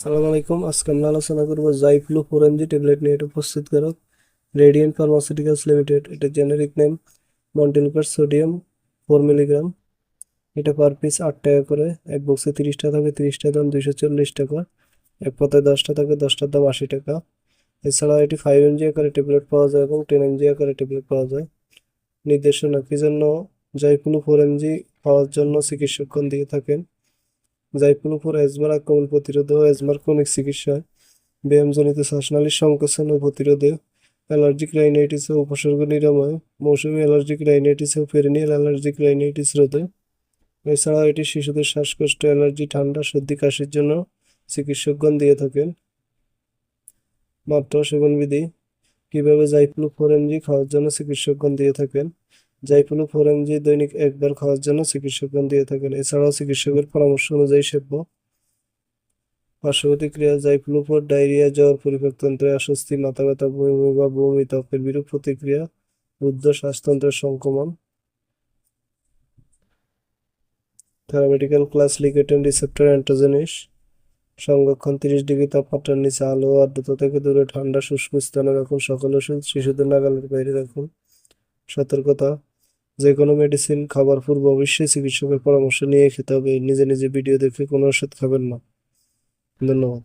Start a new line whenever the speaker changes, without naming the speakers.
সালাম আলাইকুম। আজকে আমরা আলোচনা করব জাইফ্লু 4mg ট্যাবলেট নিয়ে। এটা প্রস্তুতকারক রেডিয়েন্ট ফার্মাসিউটিক্যালস লিমিটেড। এটা জেনেরিক নেম মন্টেলুকার সোডিয়াম 4 মিলিগ্রাম। এটা পার পিস 8 টাকা করে। এক বক্সে 30টা থাকে, 30টা দাম 240 টাকা। এক পাতায় 10টা থাকে, 10টার দাম 80 টাকা। এছাড়া এটি 5mg আকারে ট্যাবলেট পাওয়া যায় এবং 10mg আকারে ট্যাবলেট পাওয়া যায়। নির্দেশনা কি জন্য জাইফ্লু 4mg খাওয়ার জন্য চিকিৎসকগণ দিয়ে থাকেন? জাইফ্লু 4 অ্যাজমার আক্রমণ প্রতিরোধে ও অ্যাজমার ক্রনিক চিকিৎসায়, ব্যায়ামজনিত শ্বাসনালীর সংকোচন ও প্রতিরোধে, অ্যালার্জিক রাইনাইটিস ও উপসর্গ নিরাময়, মৌসুমী অ্যালার্জিক রাইনাইটিস ও পেরিনিয়াল অ্যালার্জিক রাইনাইটিস রোধে। এছাড়াও এটি শিশুদের শ্বাসকষ্ট, অ্যালার্জি, ঠান্ডা, সর্দি, কাশির জন্য চিকিৎসকগণ দিয়ে থাকেন। মাত্রা ও সেবনবিধি। কিভাবে জাইফ্লু 4mg খাওয়ার জন্য চিকিৎসকগণ দিয়ে থাকেন? জাইফ্লু 4mg দৈনিক একবার খাওয়ার জন্য চিকিৎসকগণ দিয়ে থাকেন। এছাড়াও চিকিৎসকের পরামর্শ অনুযায়ী সেব্য। পার্শ্ব প্রতিক্রিয়া: জাইফ্লু 4 ডায়রিয়া, জ্বর, পরিপাকতন্ত্রে অস্বস্তি, মাথা ব্যথা, বমি বা বমি, ত্বকের বিরূপ প্রতিক্রিয়া, রুদ্ধ শ্বাসতন্ত্রের সংক্রমণ। Therapeutical class: leukotriene receptor antagonist. সংরক্ষণ: 30 ডিগ্রি তাপমাত্রার নিচে, আলো ও আর্দ্রতা থেকে দূরে, ঠান্ডা শুষ্ক স্থানে রাখুন। সকল ওষুধ শিশুদের নাগালের বাইরে রাখুন। সতর্কতা: যে কোনো মেডিসিন খাবার পূর্বে অবশ্যই চিকিৎসকের পরামর্শ নিয়ে খেতে হবে। নিজে নিজে ভিডিও দেখে কোনো ওষুধ খাবেন না। ধন্যবাদ।